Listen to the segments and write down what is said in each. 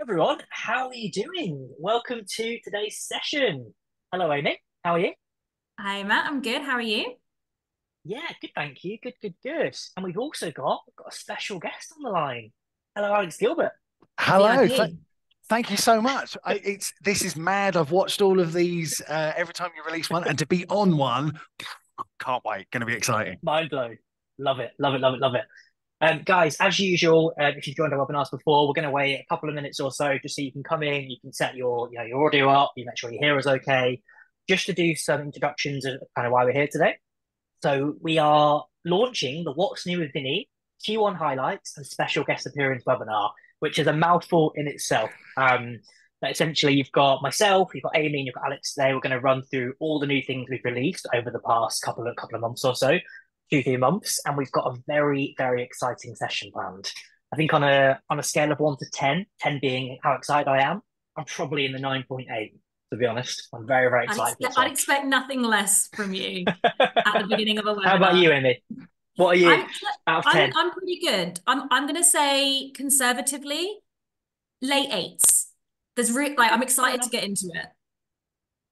Everyone, how are you doing? Welcome to today's session. Hello, Amy. How are you? Hi, Matt. I'm good. How are you? Yeah, good, thank you. Good, good, good. And we've got a special guest on the line. Hello, Alex Gilbert. VIP. Hello, thank you so much. This is mad. I've watched all of these every time you release one, and to be on one, can't wait. Going to be exciting. Mind blown. Love it, love it, love it, love it. Guys, as usual, if you've joined our webinars before, we're going to wait a couple of minutes or so just so you can come in, you can set your audio up, you make sure your hear is okay, just to do some introductions of kind of why we're here today. So we are launching the What's New with Vinny Q1 highlights and special guest appearance webinar, which is a mouthful in itself. But essentially, you've got myself, you've got Amy, and you've got Alex today. We're going to run through all the new things we've released over the past couple of months or so, 2 3 months, and we've got a very very exciting session planned. I think on a scale of 1 to 10, 10 being how excited I am, I'm probably in the 9.8. To be honest, I'm very very excited for this I'd one. expect nothing less from you at the beginning of a How about webinar. you, Amy? What are you I'm out of I'm 10? I'm pretty good. I'm gonna say conservatively late eights. Okay, I'm fair excited to enough. get into it.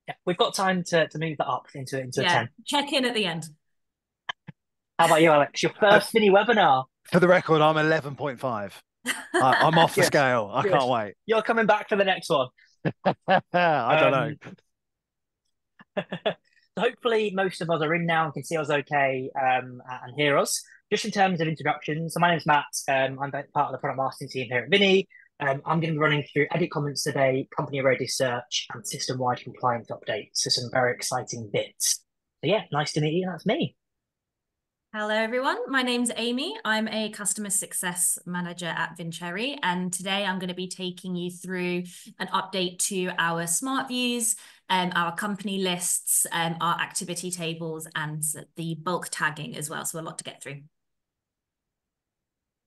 Yeah, we've got time to move that up into a Yeah, 10. check in at the end. How about you, Alex? Your Uh, first mini webinar. for the record, I'm 11.5. I'm off the Good, scale. I good. can't wait. You're coming back for the next one. I don't know. Um, so hopefully most of us are in now and can see us okay and hear us. Just in terms of introductions, so my name's Matt. I'm part of the product marketing team here at Vinny. I'm going to be running through edit comments today, company ready search, and system-wide compliance updates. So some very exciting bits. So yeah, nice to meet you. That's me. Hello, everyone. My name's Amy. I'm a customer success manager at Vincherry, and today I'm going to be taking you through an update to our smart views, our company lists, our activity tables, and the bulk tagging as well. So a lot to get through.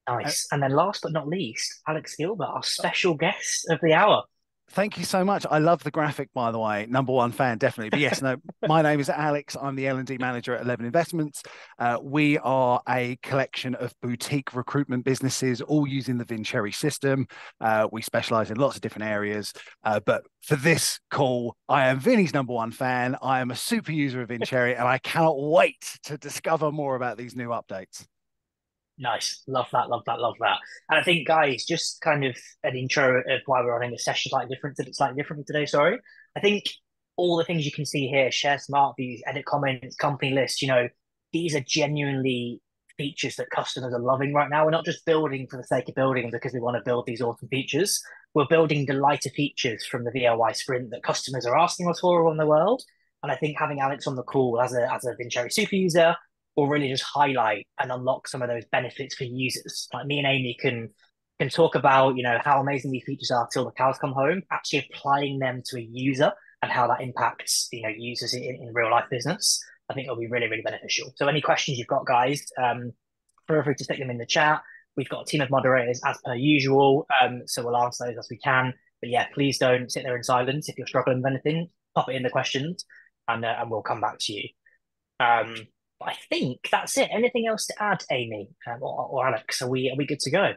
Uh, Nice. And then last but not least, Alex Gilbert, our special guest of the hour. Thank you so much. I love the graphic, by the way. Number one fan, definitely. But yes, no, my name is Alex. I'm the L&D manager at 11 Investments. We are a collection of boutique recruitment businesses, all using the Vincherry system. We specialize in lots of different areas. But for this call, I am Vinny's number one fan. I am a super user of Vincherry, and I cannot wait to discover more about these new updates. Nice. Love that, love that, love that. And I think, guys, just kind of an intro of why we're running the session slightly differently today, sorry. I think all the things you can see here, share smart views, edit comments, company lists, these are genuinely features that customers are loving right now. We're not just building for the sake of building because we want to build these awesome features. We're building delighter features from the VOI sprint that customers are asking us for around the world. And I think having Alex on the call as a Vincherry super user will really just highlight and unlock some of those benefits for users. Like me and Amy can talk about, how amazing these features are till the cows come home, actually applying them to a user and how that impacts, users in real life business. I think it'll be really, really beneficial. So any questions you've got, guys, feel free to stick them in the chat. We've got a team of moderators as per usual, so we'll answer those as we can. But yeah, please don't sit there in silence. If you're struggling with anything, pop it in the questions and we'll come back to you. Um, but I think that's it. Anything else to add, Amy or Alex? Are we good to go?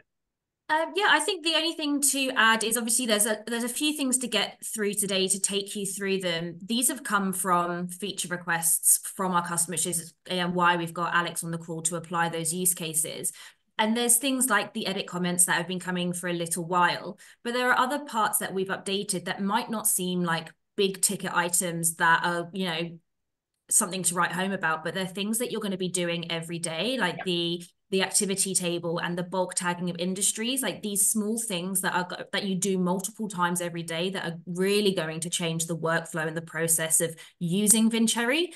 Yeah, I think the only thing to add is obviously there's a few things to get through today to take you through them. These have come from feature requests from our customers, which is why we've got Alex on the call to apply those use cases. And there's things like the edit comments that have been coming for a little while, but there are other parts that we've updated that might not seem like big ticket items that are, something to write home about, but they're things that you're going to be doing every day, like the activity table and the bulk tagging of industries, like these small things that you do multiple times every day that are really going to change the workflow and the process of using Vincherry.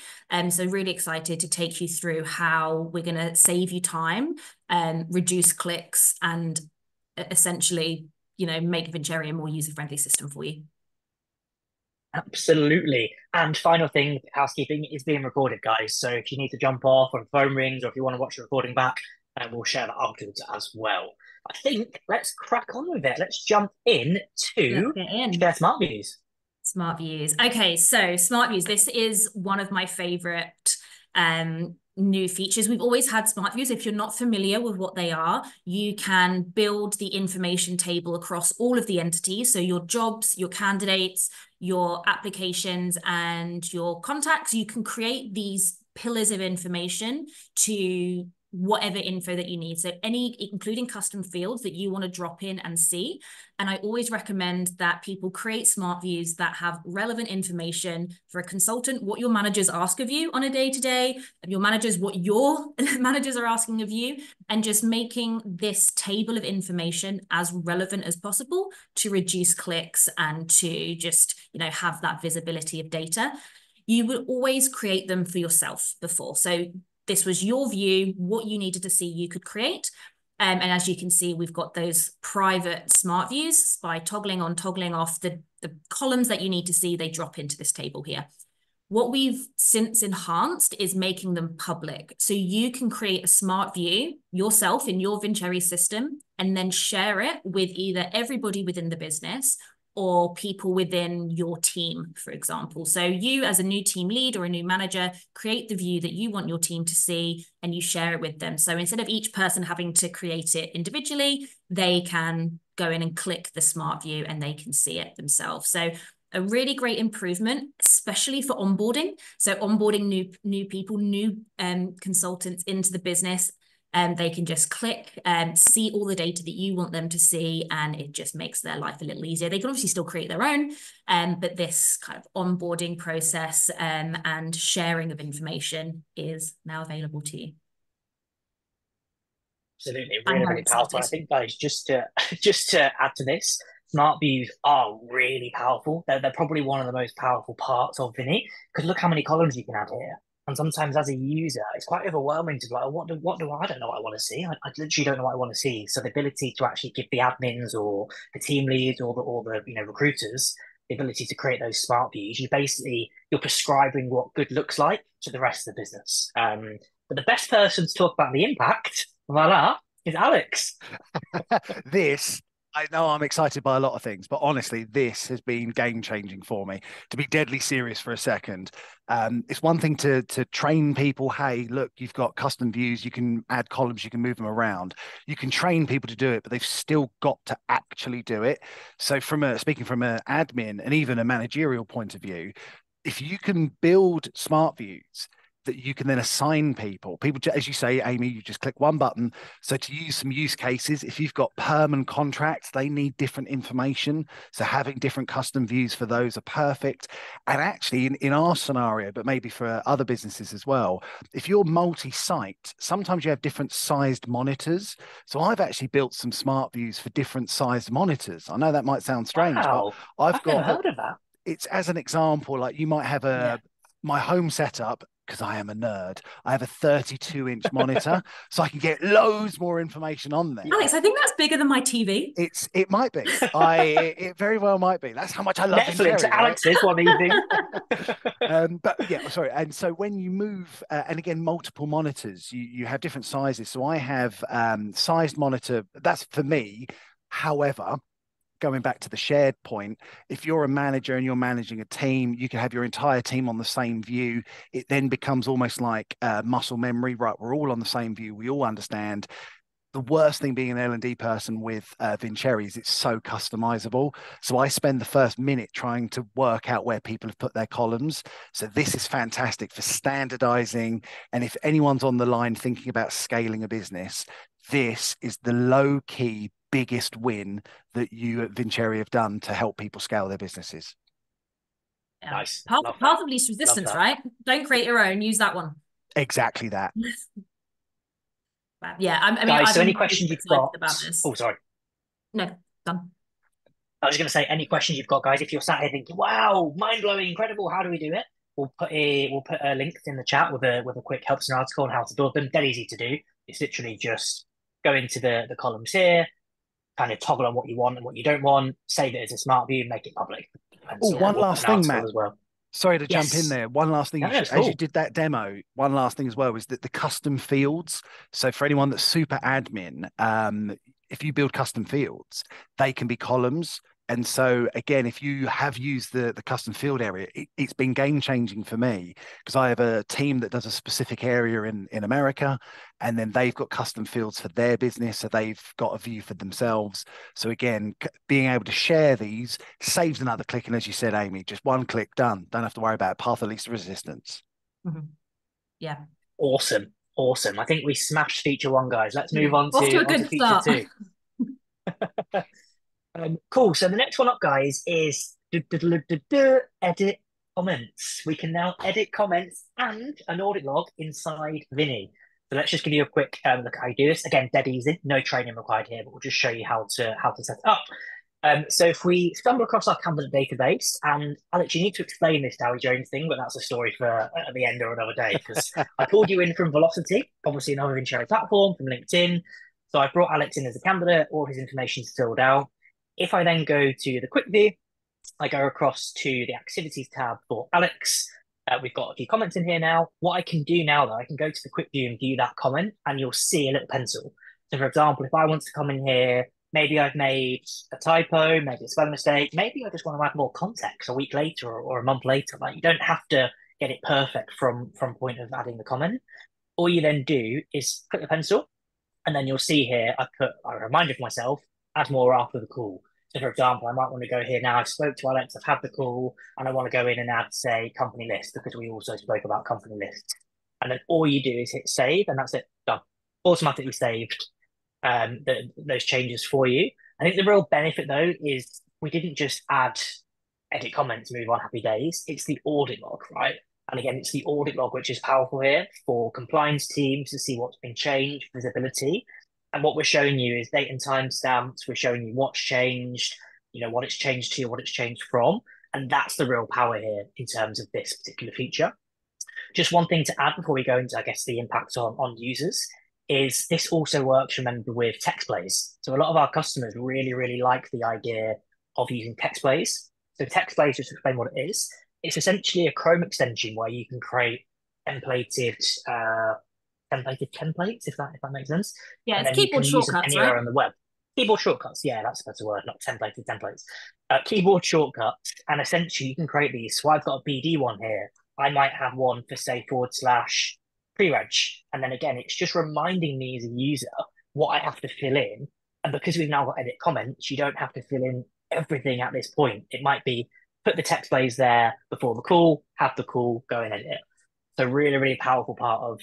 So really excited to take you through how we're going to save you time and reduce clicks and essentially, make Vincherry a more user-friendly system for you. Absolutely. And final thing, housekeeping is being recorded, guys. So if you need to jump off or the phone rings or if you want to watch the recording back, we'll share that afterwards as well. I think let's crack on with it. Let's jump in Let's to get in. share smart views. Smart views. Okay, so smart views. This is one of my favorite new features. We've always had smart views. If you're not familiar with what they are, you can build the information table across all of the entities. So your jobs, your candidates, your applications, and your contacts. You can create these pillars of information to whatever info that you need. So including custom fields that you want to drop in and see. And I always recommend that people create smart views that have relevant information for a consultant, what your managers ask of you on a day-to-day, your managers, what your managers are asking of you, and just making this table of information as relevant as possible to reduce clicks and to just, have that visibility of data. You would always create them for yourself before. So this was your view, what you needed to see you could create. And as you can see, we've got those private smart views by toggling on, toggling off the columns that you need to see, they drop into this table here. What we've since enhanced is making them public. So you can create a smart view yourself in your Vincherry system and then share it with either everybody within the business or people within your team, for example. So you as a new team lead or a new manager, create the view that you want your team to see and you share it with them. So instead of each person having to create it individually, they can go in and click the smart view and they can see it themselves. So a really great improvement, especially for onboarding. So onboarding new people, new consultants into the business. They can just click and see all the data that you want them to see, and it just makes their life a little easier. They can obviously still create their own, but this kind of onboarding process and sharing of information is now available to you. Absolutely, really, really powerful. I think, guys, just to add to this, smart views are really powerful. They're probably one of the most powerful parts of Vinny, because look how many columns you can add here. And sometimes as a user, it's quite overwhelming to be like, what do I don't know what I want to see. I literally don't know what I want to see. So the ability to actually give the admins or the team leads or the recruiters the ability to create those smart views, you're prescribing what good looks like to the rest of the business. But the best person to talk about the impact, voila, is Alex. I know I'm excited by a lot of things, but honestly, this has been game-changing for me. To be deadly serious for a second, it's one thing to train people, hey, look, you've got custom views, you can add columns, you can move them around. You can train people to do it, but they've still got to actually do it. So speaking from an admin and even a managerial point of view, if you can build smart views that you can then assign people, as you say, Amy, you just click one button. So to use some use cases, if you've got perm and contracts, they need different information. So having different custom views for those are perfect. And actually in our scenario, but maybe for other businesses as well, if you're multi-site, sometimes you have different sized monitors. So I've actually built some smart views for different sized monitors. I know that might sound strange, Wow. but I've never heard of that. It's as an example, like you might have my home setup, because I am a nerd, I have a 32-inch monitor, so I can get loads more information on there. Alex, I think that's bigger than my TV. It might be. It very well might be. That's how much I love Netflix. Vincherry, Alex's one evening. But yeah, sorry. And so when you move, and again, multiple monitors, you have different sizes. So I have sized monitor. That's for me. However, going back to the shared point, if you're a manager and you're managing a team, you can have your entire team on the same view. It then becomes almost like muscle memory, right? We're all on the same view. We all understand. The worst thing being an L&D person with Vincherry is it's so customizable. So I spend the first minute trying to work out where people have put their columns. So this is fantastic for standardizing. And if anyone's on the line thinking about scaling a business, this is the low-key biggest win that you at Vincherry have done to help people scale their businesses. Yeah. Nice. Path of least resistance, right? Don't create your own, use that one. Exactly that. Yeah, I mean, guys, so any questions you've got about this? Oh, sorry. No, done. I was going to say, any questions you've got, guys, if you're sat here thinking, wow, mind-blowing, incredible, how do we do it? We'll put a link in the chat with a quick help center article on how to build them. Dead easy to do. It's literally just go into the columns here, kind of toggle on what you want and what you don't want, save it as a smart view, make it public. Oh, one last thing, Matt. As well. Sorry to jump in there. One last thing, as you did that demo, one last thing as well is that the custom fields. So for anyone that's super admin, if you build custom fields, they can be columns. And so again, if you have used the custom field area, it's been game changing for me, because I have a team that does a specific area in America, and then they've got custom fields for their business, so they've got a view for themselves. So again, being able to share these saves another click, and as you said, Amy, just one click, done. Don't have to worry about path of least resistance. Mm-hmm. Yeah. Awesome. Awesome. I think we smashed feature one, guys. Let's move on Off to to a good feature start. two. Cool. So the next one up, guys, is edit comments. We can now edit comments and an audit log inside Vinny. So let's just give you a quick look at how you do this. Again, dead easy, no training required here, but we'll just show you how to set it up. So if we stumble across our candidate database, and Alex, you need to explain this Dowie Jones thing, but that's a story for at the end or another day, because I pulled you in from Velocity, obviously another insurance platform, from LinkedIn. So I brought Alex in as a candidate, all his information is filled out. If I then go to the quick view, I go across to the activities tab for Alex. We've got a few comments in here now. What I can do now, though, I can go to the quick view and view that comment, and you'll see a little pencil. So, for example, if I want to come in here, maybe I've made a typo, maybe a spelling mistake, maybe I just want to add more context a week later or a month later. Like, you don't have to get it perfect from point of adding the comment. All you then do is click the pencil, and then you'll see here I put a reminder for myself, add more after the call. So, for example, I might want to go here now. I spoke to Alex, I've had the call, and I want to go in and add, say, company list, because we also spoke about company lists. And then all you do is hit save, and that's it, done. Automatically saved those changes for you. I think the real benefit, though, is we didn't just add edit comments, move on, happy days. It's the audit log, right? And again, it's the audit log which is powerful here for compliance teams to see what's been changed, visibility. And what we're showing you is date and timestamps. We're showing you what's changed, what it's changed to, what it's changed from. And that's the real power here in terms of this particular feature. Just one thing to add before we go into, I guess, the impact on users is this also works, remember, with text plays. So a lot of our customers really, really like the idea of using text plays. So text plays, just to explain what it is, it's essentially a Chrome extension where you can create templated templates, if that makes sense. Yeah, and it's then you can keyboard use them shortcuts, anywhere right? on the web. Keyboard shortcuts, yeah, that's a better word, not templated templates. Keyboard shortcuts, and essentially you can create these. So I've got a BD one here. I might have one for, say, / pre-reg. And then again, it's just reminding me as a user what I have to fill in. And because we've now got edit comments, you don't have to fill in everything at this point. It might be put the text plays there before the call, have the call, go and edit it. So really, really powerful part of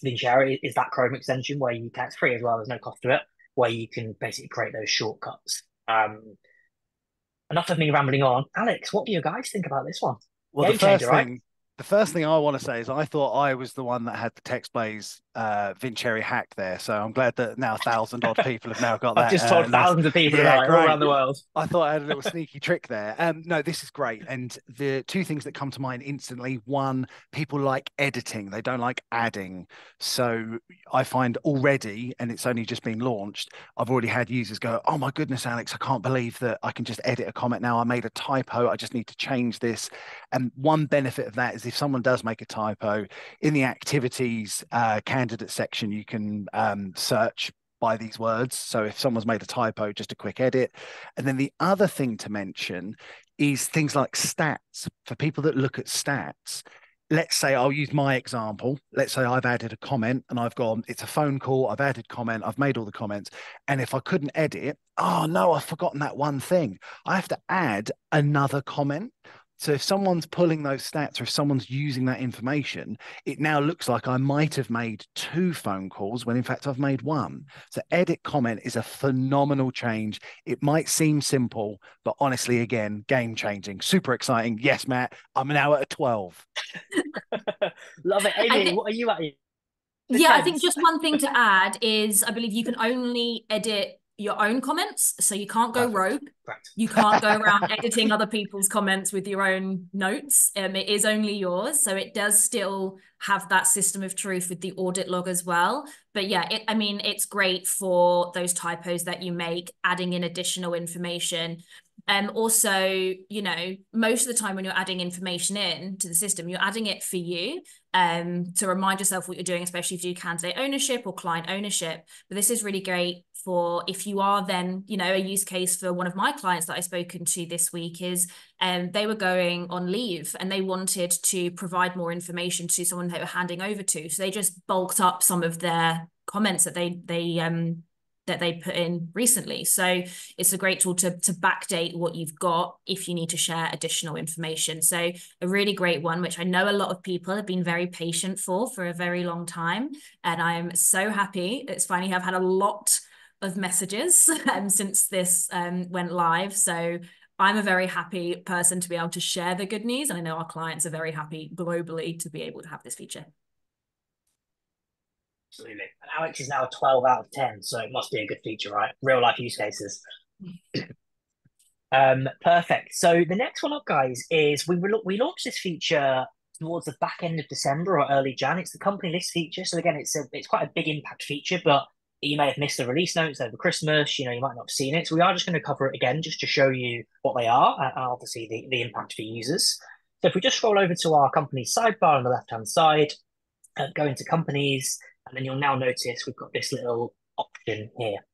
Vincere is that Chrome extension where you can, it's free as well, there's no cost to it, where you can basically create those shortcuts. Enough of me rambling on. Alex, what do you guys think about this one? Well, Game changer, right? the first thing I want to say is I thought I was the one that had the text plays Vincere hack there. So I'm glad that now 1,000 odd people have now got that. I've just told thousands of people about it all around the world. I thought I had a little sneaky trick there. No, this is great. And the two things that come to mind instantly, one, people like editing. They don't like adding. So I find already, and it's only just been launched, I've already had users go, oh my goodness, Alex, I can't believe that I can just edit a comment now. I made a typo. I just need to change this. And one benefit of that is if someone does make a typo, in the activities candidate section, you can search by these words. So if someone's made a typo, just a quick edit. And then the other thing to mention is things like stats. For people that look at stats, let's say I'll use my example. Let's say I've added a comment and I've gone, it's a phone call, I've added comment, I've made all the comments. And if I couldn't edit, oh no, I've forgotten that one thing. I have to add another comment. So if someone's pulling those stats or if someone's using that information, it now looks like I might have made 2 phone calls when in fact I've made 1. So edit comment is a phenomenal change. It might seem simple, but honestly, again, game changing, super exciting. Yes, Matt, I'm now at a 12. Love it. Amy, what are you at? Yeah, I think just one thing to add is I believe you can only edit your own comments, so you can't go rogue. Correct. You can't go around editing other people's comments with your own notes. It is only yours, so it does still have that system of truth with the audit log as well. But yeah, I mean, it's great for those typos that you make, adding in additional information. Also, you know, most of the time when you're adding information in to the system, you're adding it for you, to remind yourself what you're doing, especially if you do candidate ownership or client ownership. But this is really great for if you are then, you know, a use case for one of my clients that I've spoken to this week is they were going on leave and they wanted to provide more information to someone they were handing over to. So they just bulked up some of their comments that they put in recently. So it's a great tool to backdate what you've got if you need to share additional information. So a really great one, which I know a lot of people have been very patient for a very long time. And I'm so happy it's finally have had a lot of messages since this went live. So I'm a very happy person to be able to share the good news. And I know our clients are very happy globally to be able to have this feature. Absolutely. And Alex is now a 12 out of 10, so it must be a good feature, right? Real life use cases. Perfect. So the next one up, guys, is we launched this feature towards the back end of December or early Jan. It's the company list feature. So again, it's quite a big impact feature, but you may have missed the release notes over Christmas. You know, you might not have seen it. So we are just going to cover it again just to show you what they are and obviously the impact for users. So if we just scroll over to our company sidebar on the left-hand side, go into companies, and then you'll now notice we've got this little option here.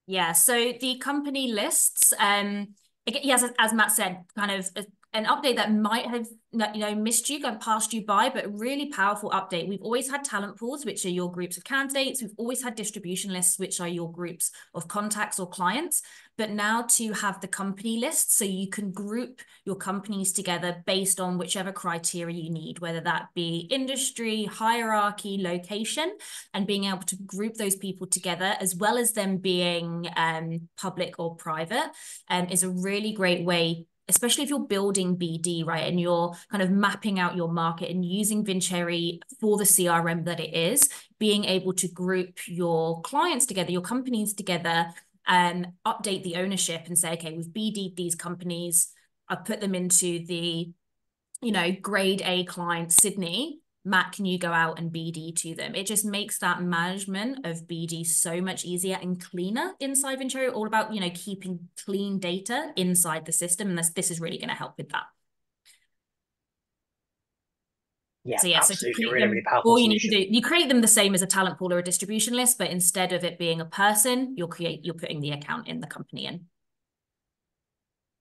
Yeah, so the company lists, yes, as Matt said, kind of an update that might have, you know, missed you, gone past you by, but a really powerful update. We've always had talent pools, which are your groups of candidates. We've always had distribution lists, which are your groups of contacts or clients. But now to have the company list, so you can group your companies together based on whichever criteria you need, whether that be industry, hierarchy, location, and being able to group those people together, as well as them being public or private, is a really great way, especially if you're building BD, right, and you're kind of mapping out your market and using Vincere for the CRM that it is, being able to group your clients together, your companies together, and update the ownership and say, okay, we've BD'd these companies, I've put them into the, you know, grade A client, Sydney. Matt, can you go out and BD to them? It just makes that management of BD so much easier and cleaner inside Vincere, all about, you know, keeping clean data inside the system. And this is really going to help with that. Yeah, so yeah, absolutely. So to Really, them, really powerful all you solution. need to do, you create them the same as a talent pool or a distribution list, but instead of it being a person, you're putting the account in the company in.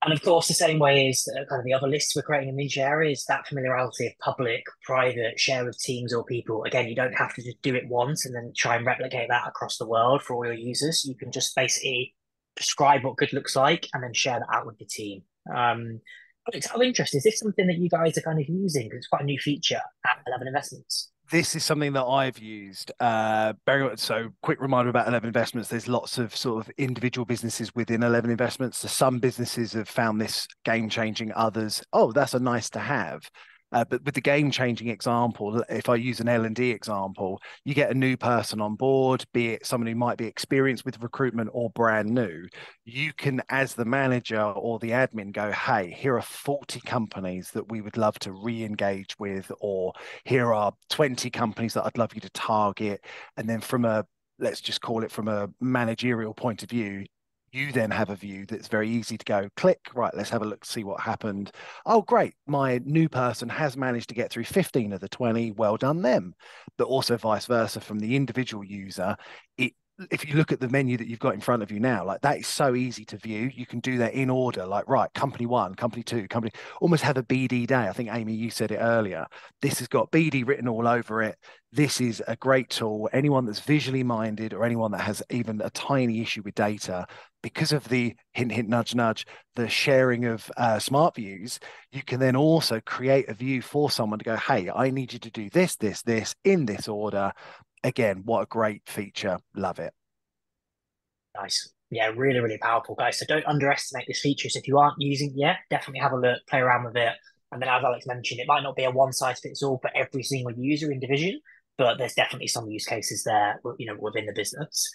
And of course, the same way as kind of the other lists we're creating in Vincere is that familiarity of public, private, share with teams or people. Again, you don't have to just do it once and then try and replicate that across the world for all your users. You can just basically prescribe what good looks like and then share that out with the team. Alex, out of interest, is this something that you guys are kind of using? Because it's quite a new feature at 11 Investments. This is something that I've used. So quick reminder about 11 Investments. There's lots of sort of individual businesses within 11 Investments. So some businesses have found this game changing. Others, oh, that's a nice to have. But with the game changing example, if I use an L&D example, you get a new person on board, be it someone who might be experienced with recruitment or brand new. You can, as the manager or the admin, go, hey, here are 40 companies that we would love to re-engage with, or here are 20 companies that I'd love you to target. And then let's just call it from a managerial point of view, you then have a view that's very easy to go, click, right, let's have a look, see what happened. Oh, great, my new person has managed to get through 15 of the 20, well done them. But also vice versa from the individual user, if you look at the menu that you've got in front of you now, like that is so easy to view. You can do that in order, like, right, company one, company two, almost have a BD day. I think, Amy, you said it earlier. This has got BD written all over it. This is a great tool. Anyone that's visually minded or anyone that has even a tiny issue with data, because of the hint, hint, nudge, nudge, the sharing of smart views, you can then also create a view for someone to go, hey, I need you to do this, this, this in this order. Again, what a great feature. Love it. Nice. Yeah, really, really powerful, guys. So don't underestimate this feature. So if you aren't using it yet, definitely have a look, play around with it. And then as Alex mentioned, it might not be a one size fits all for every single user in division, but there's definitely some use cases there, you know, within the business.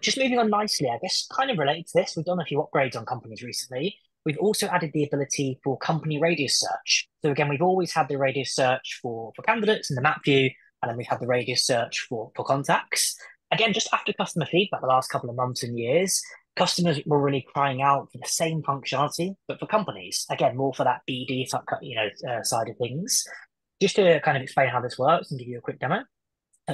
Just moving on nicely, I guess kind of related to this, we've done a few upgrades on companies recently. We've also added the ability for company radius search. So again, we've always had the radius search for candidates in the map view, and then we've had the radius search for contacts. Again, just after customer feedback the last couple of months and years, customers were really crying out for the same functionality, but for companies. Again, more for that BD side of things. Just to kind of explain how this works and give you a quick demo.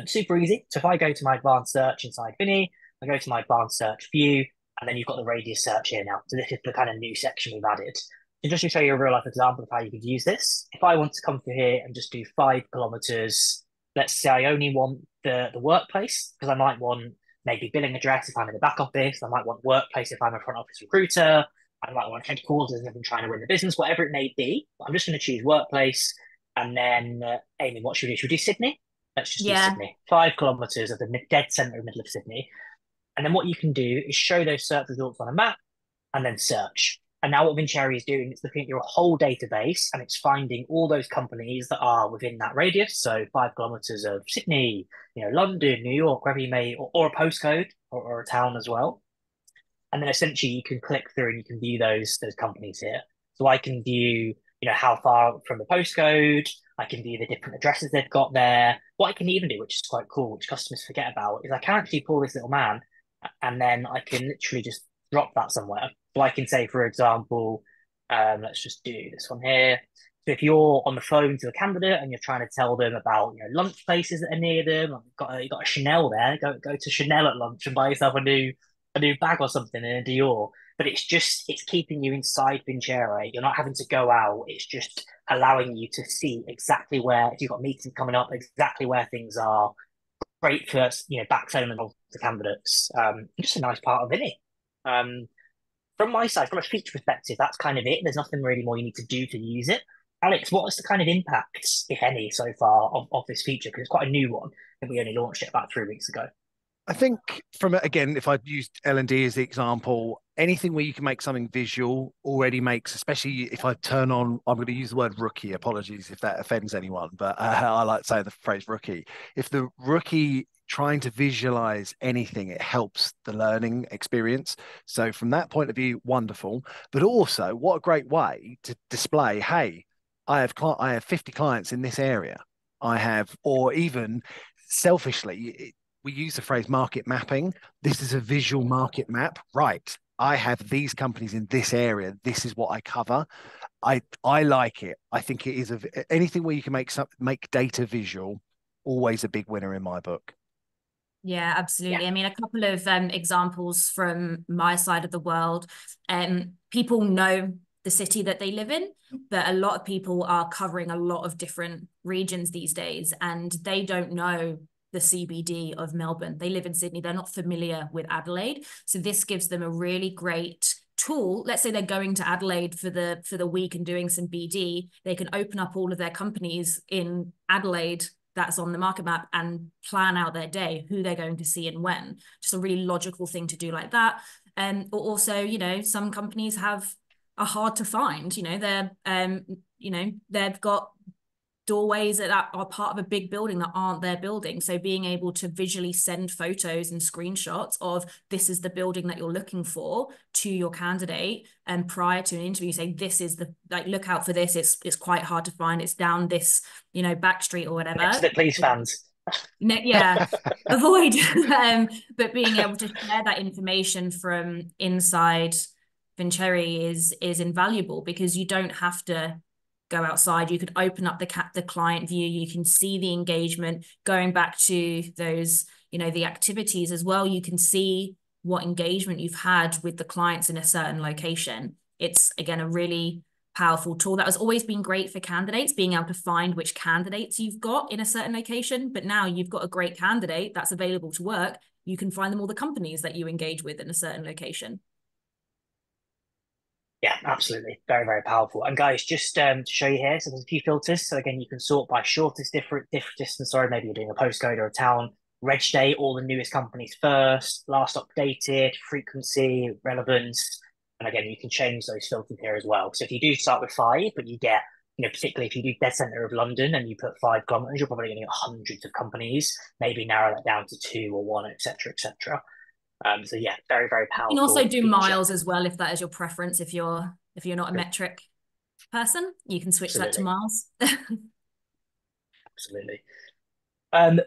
Super easy. So if I go to my advanced search inside Vinny, I go to my advanced search view, and then you've got the radius search here now. So this is the kind of new section we've added. So just to show you a real life example of how you could use this, if I want to come through here and just do 5 kilometers, let's say I only want the workplace, because I might want maybe billing address if I'm in the back office, I might want workplace if I'm a front office recruiter, I might want headquarters if I'm trying to win the business, whatever it may be. I'm just going to choose workplace, and then Amy, what should we do? Should we do Sydney? Let's just do Yeah. Sydney. 5 kilometers of the dead center of middle of Sydney. And then what you can do is show those search results on a map and then search. And now what Vincere is doing is looking at your whole database and it's finding all those companies that are within that radius. So 5 kilometers of Sydney, London, New York, wherever you may, or a postcode or a town as well. And then essentially you can click through and you can view those companies here. So I can view, how far from the postcode, I can view the different addresses they've got there. What I can even do, which is quite cool, which customers forget about, is I can actually pull this little man and then I can literally just drop that somewhere. So I can say, for example, let's just do this one here. So if you're on the phone to a candidate and you're trying to tell them about lunch places that are near them, you've got a Chanel there, go to Chanel at lunch and buy yourself a new bag or something in a Dior. But it's keeping you inside Vincere. You're not having to go out. It's just allowing you to see exactly where, if you've got meetings coming up, exactly where things are. Great for backselling the candidates. Just a nice part of Vinny. From my side, from a feature perspective, that's kind of it. There's nothing really more you need to do to use it. Alex, what is the kind of impacts, if any, so far of this feature? Because it's quite a new one, and we only launched it about 3 weeks ago. I think again, if I used L&D as the example, anything where you can make something visual already makes, especially if I turn on, I'm going to use the word rookie, apologies if that offends anyone, but I like saying the phrase rookie. If the rookie trying to visualize anything, it helps the learning experience. So from that point of view, wonderful. But also, what a great way to display, hey, I have 50 clients in this area. Or even selfishly, we use the phrase market mapping. This is a visual market map, right? I have these companies in this area. This is what I cover. I like it. I think it is anything where you can make data visual, always a big winner in my book. Yeah, absolutely. Yeah. I mean, a couple of examples from my side of the world. People know the city that they live in, but a lot of people are covering a lot of different regions these days, and they don't know the CBD of Melbourne. They live in Sydney. They're not familiar with Adelaide. So this gives them a really great tool. Let's say they're going to Adelaide for the week and doing some BD. They can open up all of their companies in Adelaide that's on the market map and plan out their day, who they're going to see and when. Just a really logical thing to do like that. Or also, some companies are hard to find. They've got doorways that are part of a big building that aren't their building. So being able to visually send photos and screenshots of this is the building that you're looking for to your candidate, and prior to an interview, say this is look out for this. It's quite hard to find. It's down this back street or whatever. Next to the police fans. Yeah, avoid. But being able to share that information from inside Vincere is invaluable, because you don't have to go outside. You could open up the client view. You can see the engagement. Going back to those, the activities as well, you can see what engagement you've had with the clients in a certain location. It's, again, a really powerful tool that has always been great for candidates, being able to find which candidates you've got in a certain location. But now you've got a great candidate that's available to work. You can find them all the companies that you engage with in a certain location. Yeah, absolutely. Very, very powerful. And guys, just to show you here, so there's a few filters. So again, you can sort by shortest different distance. Sorry, maybe you're doing a postcode or a town, reg date, all the newest companies first, last updated, frequency, relevance. And again, you can change those filters here as well. So if you do start with 5, but you get, particularly if you do dead center of London and you put 5 kilometers, you're probably going to get hundreds of companies. Maybe narrow that down to 2 or 1, etc., etc. So yeah, very, very powerful. You can also do feature. miles as well, if that is your preference. If you're not a metric person, you can switch that to miles. Absolutely.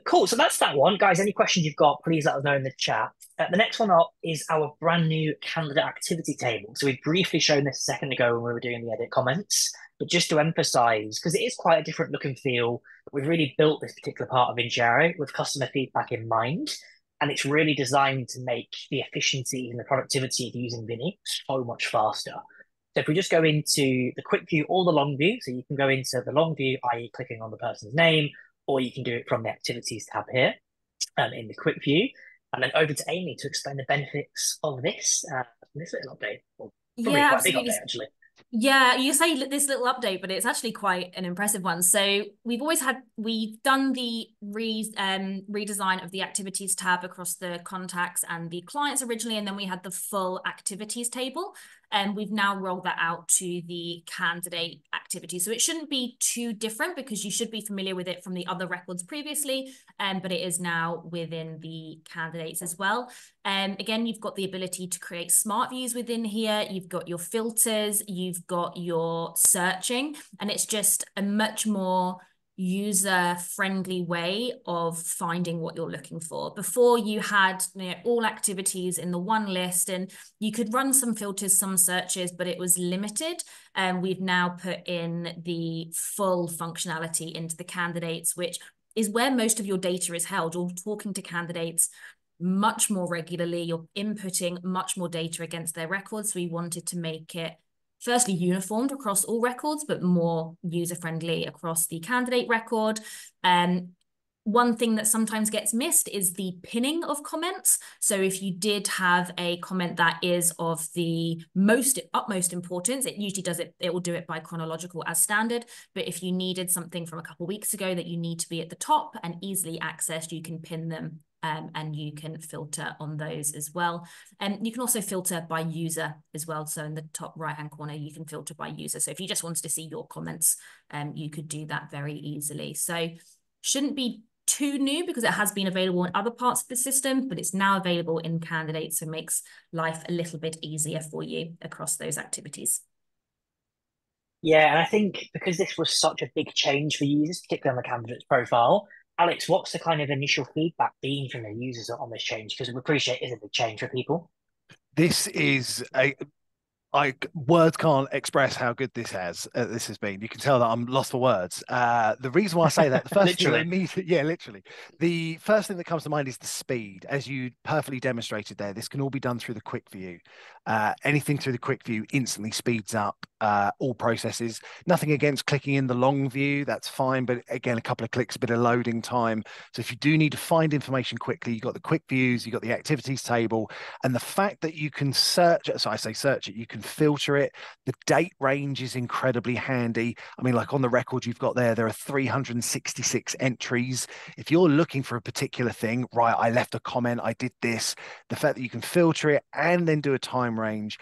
Cool. So that's that one, guys. Any questions you've got, please let us know in the chat. The next one up is our brand new candidate activity table. So we've briefly shown this a second ago when we were doing the edit comments, but just to emphasize, because it is quite a different look and feel, we've really built this particular part of Injero with customer feedback in mind. And it's really designed to make the efficiency and the productivity of using Vinny so much faster. So if we just go into the quick view or the long view, so you can go into the long view, i.e. clicking on the person's name, or you can do it from the activities tab here in the quick view. And then over to Amy to explain the benefits of this little update. Well, probably Yeah, quite a big absolutely. update, actually. Yeah, you say this little update, but it's actually quite an impressive one. So we've done the redesign of the activities tab across the contacts and the clients originally, and then we had the full activities table. And we've now rolled that out to the candidate activity. So it shouldn't be too different because you should be familiar with it from the other records previously, but it is now within the candidates as well. Again, you've got the ability to create smart views within here. You've got your filters, you've got your searching, and it's just a much more user-friendly way of finding what you're looking for. Before you had all activities in the one list, and you could run some filters, some searches, but it was limited. And we've now put in the full functionality into the candidates, which is where most of your data is held. You're talking to candidates much more regularly. You're inputting much more data against their records. So we wanted to make it firstly uniformed across all records, but more user-friendly across the candidate record. One thing that sometimes gets missed is the pinning of comments. So if you did have a comment that is of the utmost importance, it usually does it, it will do it by chronological as standard. But if you needed something from a couple of weeks ago that you need to be at the top and easily accessed, you can pin them and you can filter on those as well. And you can also filter by user as well. So in the top right-hand corner, you can filter by user. So if you just wanted to see your comments, you could do that very easily. So shouldn't be too new because it has been available in other parts of the system, but it's now available in candidates, so it makes life a little bit easier for you across those activities. Yeah, and I think because this was such a big change for users, particularly on the candidate's profile, Alex, what's the kind of initial feedback been from the users on this change? Because we appreciate it is a big change for people. This is words can't express how good this has been. You can tell that I'm lost for words. The reason why I say that, the first thing that immediately, yeah, literally, the first thing that comes to mind is the speed. As you perfectly demonstrated there, this can all be done through the quick view. Anything through the quick view instantly speeds up all processes. Nothing against clicking in the long view, that's fine. But again, a couple of clicks, a bit of loading time. So if you do need to find information quickly, you've got the quick views, you've got the activities table, and the fact that you can search, so I say search it, you can filter it. The date range is incredibly handy. I mean, like on the record you've got there are 366 entries. If you're looking for a particular thing, right, I left a comment, I did this, the fact that you can filter it and then do a time range,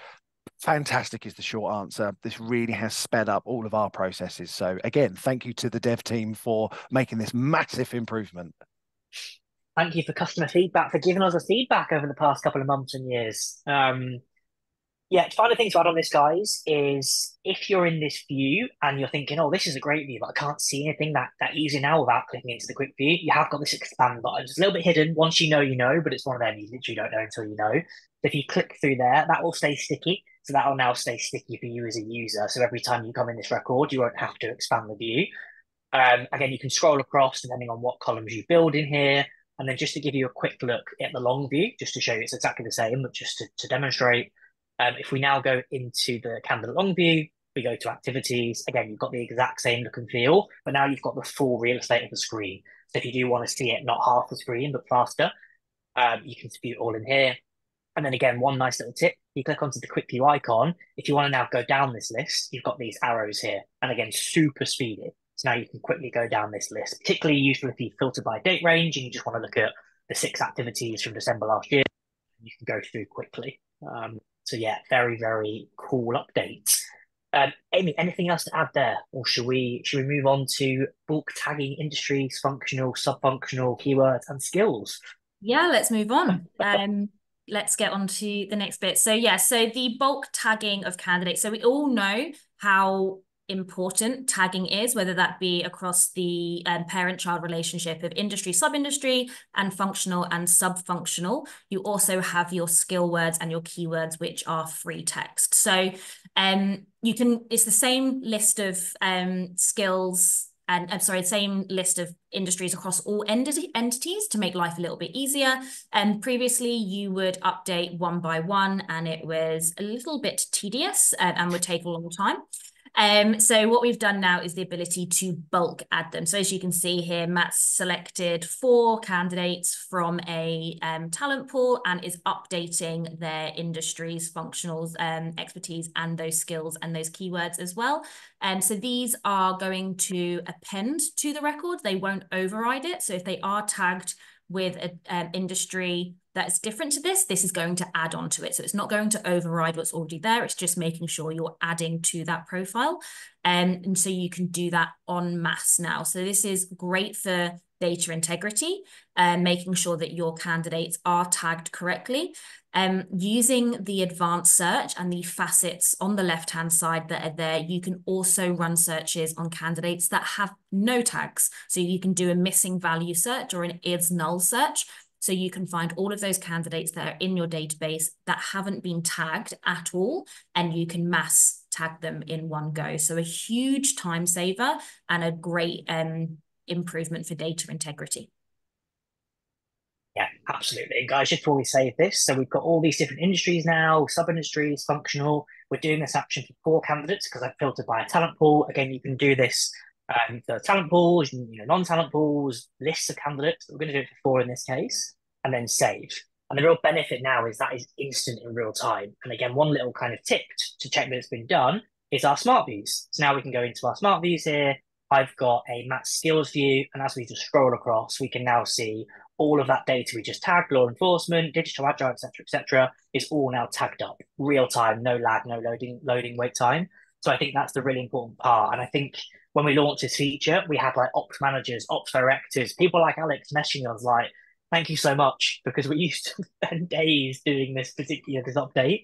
fantastic is the short answer. This really has sped up all of our processes. So again, thank you to the dev team for making this massive improvement. Thank you for customer feedback, for giving us the feedback over the past couple of months and years. Yeah, final thing to add on this, guys, is if you're in this view and you're thinking, oh, this is a great view, but I can't see anything that easy now without clicking into the quick view, you have got this expand button. It's a little bit hidden. Once you know, but it's one of them you literally don't know until you know. So if you click through there, that will stay sticky. So that will now stay sticky for you as a user. So every time you come in this record, you won't have to expand the view. Again, you can scroll across depending on what columns you build in here. And then just to give you a quick look at the long view, just to show you it's exactly the same, but just to demonstrate, if we now go into the candidate long view, we go to activities. Again, you've got the exact same look and feel, but now you've got the full real estate of the screen. So if you do want to see it, not half the screen, but faster, you can view it all in here. And then again, one nice little tip, you click onto the quick view icon. If you want to now go down this list, you've got these arrows here. And again, super speedy. So now you can quickly go down this list, particularly useful if you filter by date range and you just want to look at the 6 activities from December last year. You can go through quickly. So yeah, very, very cool update. Amy, anything else to add there? Or should we move on to bulk tagging industries, functional, sub-functional, keywords, and skills? Yeah, let's move on. Let's get on to the next bit. So yeah, so the bulk tagging of candidates. So we all know how important tagging is, whether that be across the parent-child relationship of industry, sub-industry, and functional and sub-functional. You also have your skill words and your keywords, which are free text. So it's the same list of skills and I'm sorry, same list of industries across all entities to make life a little bit easier. And previously you would update one by one and it was a little bit tedious and would take a long time. So what we've done now is the ability to bulk add them. So as you can see here, Matt's selected 4 candidates from a talent pool and is updating their industries, functionals, expertise, and those skills and those keywords as well. So these are going to append to the record. They won't override it. So if they are tagged with an industry that's different to this is going to add on to it. So it's not going to override what's already there. It's just making sure you're adding to that profile. And so you can do that en masse now. So this is great for data integrity and making sure that your candidates are tagged correctly. Using the advanced search and the facets on the left-hand side that are there, you can also run searches on candidates that have no tags. So you can do a missing value search or an is null search. So you can find all of those candidates that are in your database that haven't been tagged at all, and you can mass tag them in one go. So a huge time saver and a great improvement for data integrity. Yeah, absolutely. And guys, just before we save this, so we've got all these different industries now, sub-industries, functional. We're doing this action for 4 candidates because I've filtered by a talent pool. Again, you can do this for talent pools, non-talent pools, lists of candidates. We're going to do it for 4 in this case, and then save. And the real benefit now is that is instant in real time. And again, one little kind of tip to check that it's been done is our smart views. So now we can go into our smart views here. I've got a match skills view, and as we just scroll across, we can now see all of that data we just tagged, law enforcement, digital agile, etc., is all now tagged up, real time, no lag, no loading wait time. So I think that's the really important part. And I think when we launched this feature, we had like ops managers, ops directors, people like Alex messaging us like, thank you so much, because we used to spend days doing this update.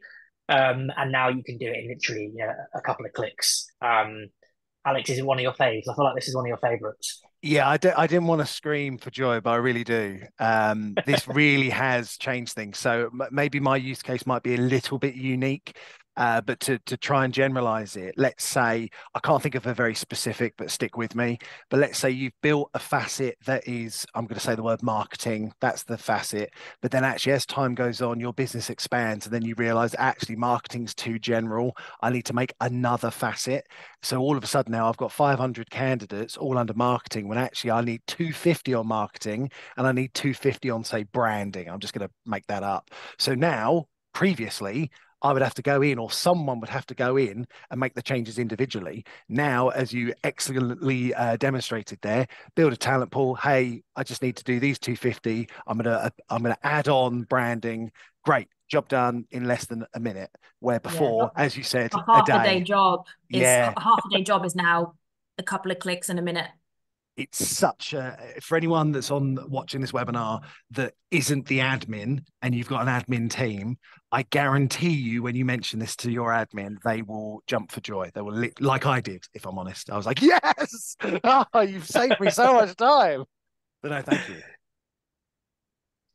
And now you can do it in literally a couple of clicks. Alex, is it one of your faves? I feel like this is one of your favorites. Yeah, I didn't want to scream for joy, but I really do. This really has changed things. So maybe my use case might be a little bit unique, but to try and generalize it, let's say, I can't think of a very specific, but stick with me. But let's say you've built a facet that is, I'm going to say the word marketing, that's the facet. But then actually, as time goes on, your business expands, and then you realize actually marketing's too general. I need to make another facet. So all of a sudden now I've got 500 candidates all under marketing when actually I need 250 on marketing and I need 250 on, say, branding. I'm just going to make that up. So now, previously, I would have to go in, or someone would have to go in and make the changes individually. Now, as you excellently demonstrated there, build a talent pool. Hey, I just need to do these 250. I'm gonna add on branding. Great, job done in less than a minute. Where before, as you said, a day. Half a day job is now a couple of clicks in a minute. It's such a, for anyone that's on watching this webinar that isn't the admin and you've got an admin team, I guarantee you when you mention this to your admin, they will jump for joy. They will, like I did, if I'm honest. I was like, yes, oh, you've saved me so much time. But no, thank you.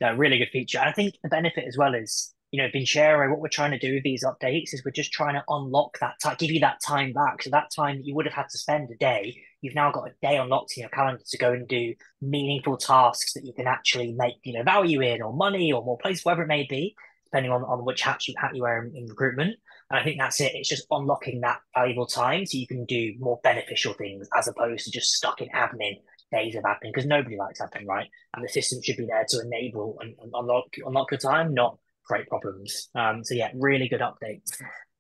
Yeah, really good feature. I think the benefit as well is, Vincero, what we're trying to do with these updates is we're just trying to unlock that time, give you that time back. So that time that you would have had to spend a day, you've now got a day unlocked in your calendar to go and do meaningful tasks that you can actually make, value in, or money, or more place, whatever it may be, depending on which hat you wear in recruitment. And I think that's it. It's just unlocking that valuable time so you can do more beneficial things as opposed to just stuck in admin, days of admin, because nobody likes admin, right? And the system should be there to enable and unlock your time, not create problems. So yeah, really good update.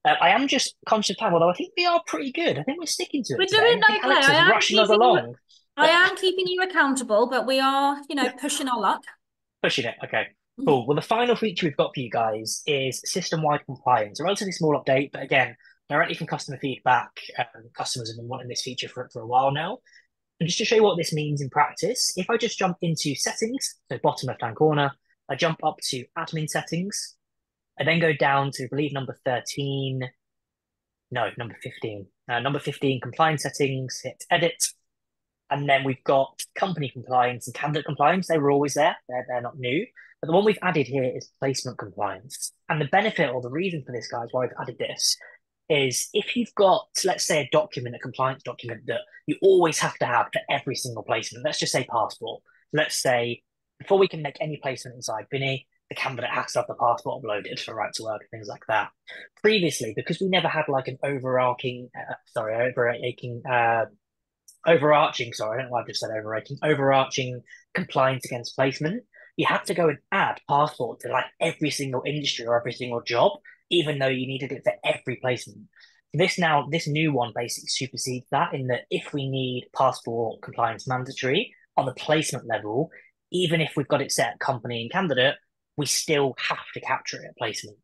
I am just conscious of time, although I think we are pretty good. I think we're sticking to it. We're today. doing okay. Alex is rushing us along. I am keeping you accountable, but we are, pushing our luck. Pushing it. Okay. Cool. Well, the final feature we've got for you guys is system-wide compliance. A relatively small update, but again, directly from customer feedback. Customers have been wanting this feature for a while now. And just to show you what this means in practice, if I just jump into settings, so bottom left-hand corner, I jump up to admin settings. I then go down to, I believe, number 13. No, number 15. Number 15, compliance settings, hit edit. And then we've got company compliance and candidate compliance. They were always there. They're not new. But the one we've added here is placement compliance. And the benefit or the reason for this, guys, why we've added this is if you've got, let's say, a document, a compliance document that you always have to have for every single placement. Let's just say passport. Let's say before we can make any placement inside Vinny, the candidate has to have the passport uploaded for right to work and things like that. Previously, because we never had like an overarching, sorry, I don't know why I've just said overarching compliance against placement, you had to go and add passport to like every single industry or every single job, even though you needed it for every placement. This new one basically supersedes that in that if we need passport compliance mandatory on the placement level, even if we've got it set at company and candidate, we still have to capture it at placement.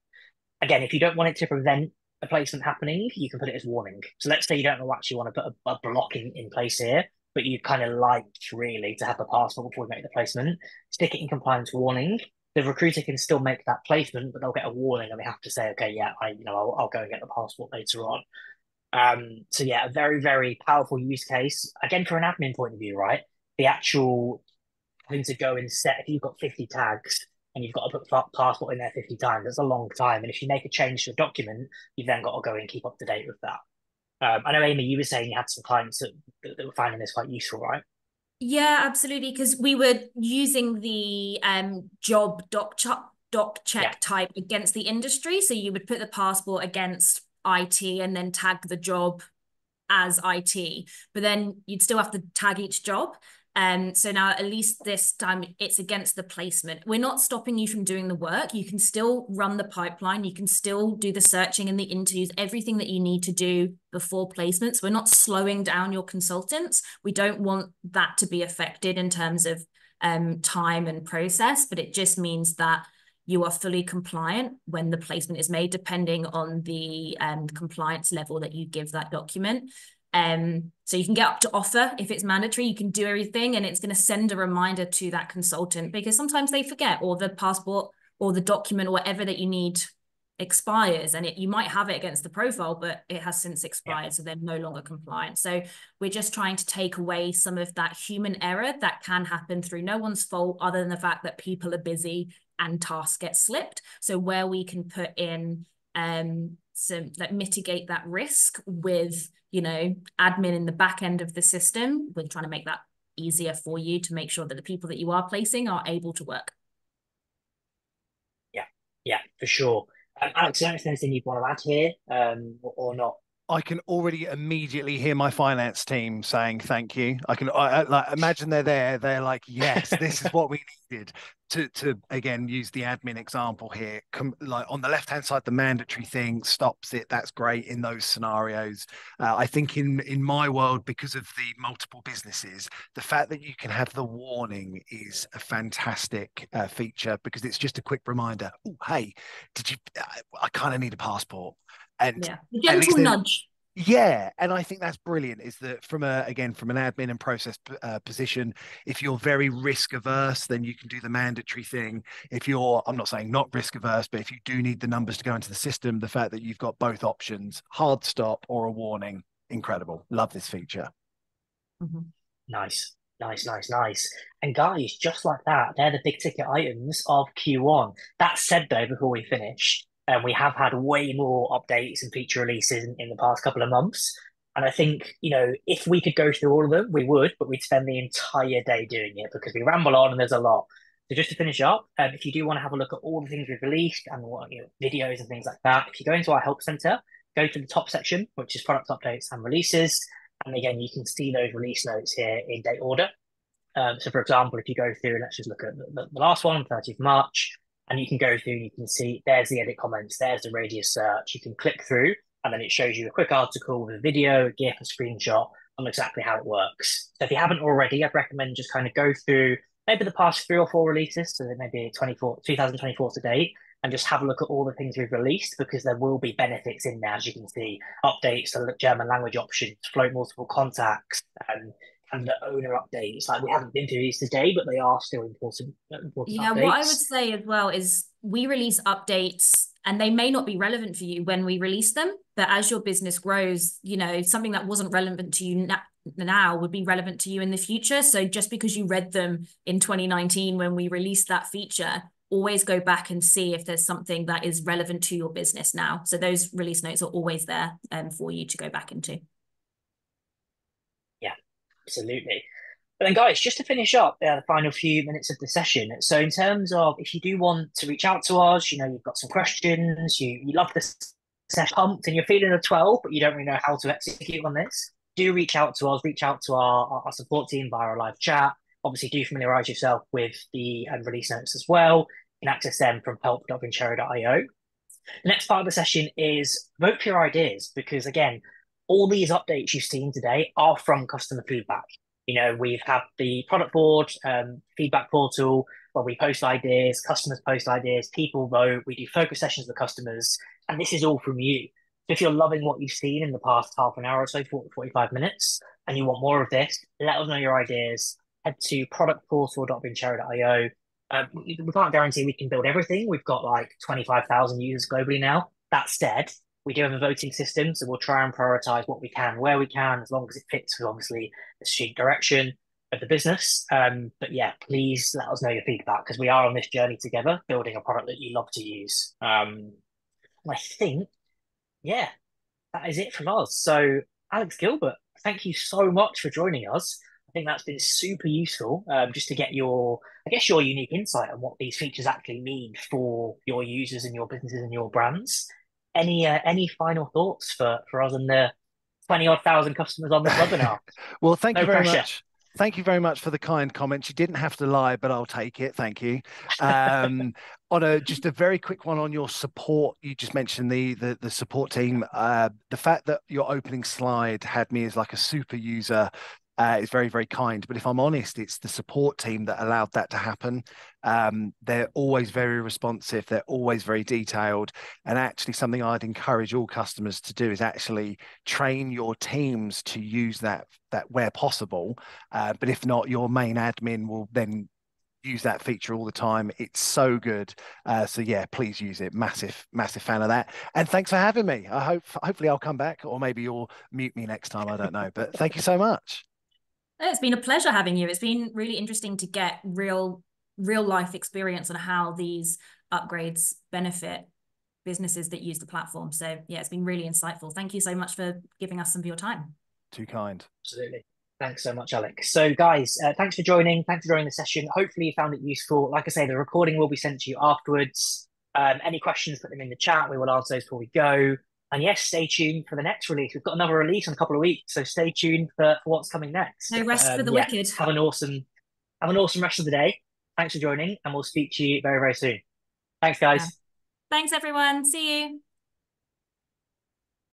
Again, if you don't want it to prevent a placement happening, you can put it as warning. So let's say you don't actually want to put a block in place here, but you kind of like really to have the passport before we make the placement, stick it in compliance warning. The recruiter can still make that placement, but they'll get a warning and they have to say, okay, yeah, I'll go and get the passport later on. So yeah, a very, very powerful use case. Again, from an admin point of view, right? The actual having to go and set, if you've got 50 tags, and you've got to put passport in there 50 times. That's a long time. And if you make a change to a document, you've then got to go and keep up to date with that. I know, Amy, you were saying you had some clients that were finding this quite useful, right? Yeah, absolutely. Because we were using the job doc Yeah, check type against the industry. So you would put the passport against IT and then tag the job as IT, but then you'd still have to tag each job. So now at least this time it's against the placement. We're not stopping you from doing the work. You can still run the pipeline. You can still do the searching and the interviews, everything that you need to do before placements. We're not slowing down your consultants. We don't want that to be affected in terms of time and process, but it just means that you are fully compliant when the placement is made, depending on the compliance level that you give that document. So you can get up to offer if it's mandatory, you can do everything and it's going to send a reminder to that consultant because sometimes they forget or the passport or the document or whatever that you need expires and you might have it against the profile, but it has since expired. yeah, So they're no longer compliant. So we're just trying to take away some of that human error that can happen through no one's fault other than the fact that people are busy and tasks get slipped. So where we can put in some like mitigate that risk with admin in the back end of the system, we're trying to make that easier for you to make sure that the people that you are placing are able to work. yeah, yeah, for sure. Alex, is there anything you'd want to add here, or not? I can already immediately hear my finance team saying thank you. I like imagine they're there. They're like, yes, this is what we needed. To again use the admin example here. Like on the left hand side, the mandatory thing stops it. That's great in those scenarios. I think in my world, because of the multiple businesses, the fact that you can have the warning is a fantastic feature because it's just a quick reminder. Oh, hey, did you? I kind of need a passport. And Yeah, a at least gentle then, nudge. yeah, and I think that's brilliant. Is that from an admin and process position, if you're very risk averse, then you can do the mandatory thing. If you're, I'm not saying not risk averse, but if you do need the numbers to go into the system, the fact that you've got both options, hard stop or a warning, incredible. Love this feature. Mhm. Nice, nice, nice, nice. And guys, just like that, they're the big ticket items of Q1. That said, though, before we finish, we have had way more updates and feature releases in the past couple of months. And I think, if we could go through all of them, we would, but we'd spend the entire day doing it because we ramble on and there's a lot. So just to finish up, if you do want to have a look at all the things we've released and what videos and things like that, if you go into our help center, go to the top section, which is product updates and releases. And again, you can see those release notes here in date order. So for example, if you go through, let's just look at the last one, 30th March, and you can go through and you can see there's the edit comments, there's the radius search. You can click through and then it shows you a quick article with a video, a GIF, a screenshot on exactly how it works. So if you haven't already, I'd recommend just kind of go through maybe the past 3 or 4 releases, so maybe 2024 to date, and just have a look at all the things we've released because there will be benefits in there, as you can see, updates to German language options, float multiple contacts, and the owner updates. Like we haven't been through these today, but they are still important Yeah, what I would updates. say as well is we release updates and they may not be relevant for you when we release them, but as your business grows, you know, something that wasn't relevant to you now would be relevant to you in the future. So just because you read them in 2019 when we released that feature, always go back and see if there's something that is relevant to your business now. So those release notes are always there for you to go back into. Yeah, absolutely. But then, guys, just to finish up the final few minutes of the session. So, in terms of if you do want to reach out to us, you know, you've got some questions, you love this session, pumped, and you're feeling a 12, but you don't really know how to execute on this, do reach out to us, reach out to our support team via a live chat. Obviously, do familiarize yourself with the release notes as well. You can access them from help.vincero.io. The next part of the session is vote for your ideas because, again, all these updates you've seen today are from customer feedback. You know, we've had the product board, feedback portal where we post ideas, customers post ideas, people vote, we do focus sessions with customers, and this is all from you. So if you're loving what you've seen in the past half an hour or so, 45 minutes, and you want more of this, let us know your ideas. Head to productportal.vincero.io. We can't guarantee we can build everything. We've got like 25,000 users globally now. That said, we do have a voting system, so we'll try and prioritize what we can, where we can, as long as it fits with obviously the strategic direction of the business. But yeah, please let us know your feedback because we are on this journey together, building a product that you love to use. I think, yeah, that is it from us. So, Alex Gilbert, thank you so much for joining us. I think that's been super useful just to get your, I guess, your unique insight on what these features actually mean for your users and your businesses and your brands. Any final thoughts for us and the 20 odd thousand customers on this webinar? Well, thank No you very pressure. much. Thank you very much for the kind comments. You didn't have to lie, but I'll take it. Thank you. Just a very quick one on your support. You just mentioned the support team. The fact that your opening slide had me as like a super user is very, very kind. But if I'm honest, it's the support team that allowed that to happen. They're always very responsive. They're always very detailed. And actually something I'd encourage all customers to do is actually train your teams to use that where possible. But if not, your main admin will then use that feature all the time. It's so good. So yeah, please use it. Massive fan of that. And thanks for having me. Hopefully I'll come back, or maybe you'll mute me next time. I don't know. But thank you so much. It's been a pleasure having you. It's been really interesting to get real life experience on how these upgrades benefit businesses that use the platform. So yeah, it's been really insightful. Thank you so much for giving us some of your time. Too kind. Absolutely. Thanks so much, Alex. So guys, thanks for joining. Thanks for joining the session. Hopefully you found it useful. Like I say, the recording will be sent to you afterwards. Any questions, put them in the chat. We will answer those before we go. And yes, stay tuned for the next release. We've got another release in a couple of weeks, so stay tuned for what's coming next. No rest for the wicked. Have an awesome rest of the day. Thanks for joining, and we'll speak to you very, very soon. Thanks, guys. Thanks, everyone. See you.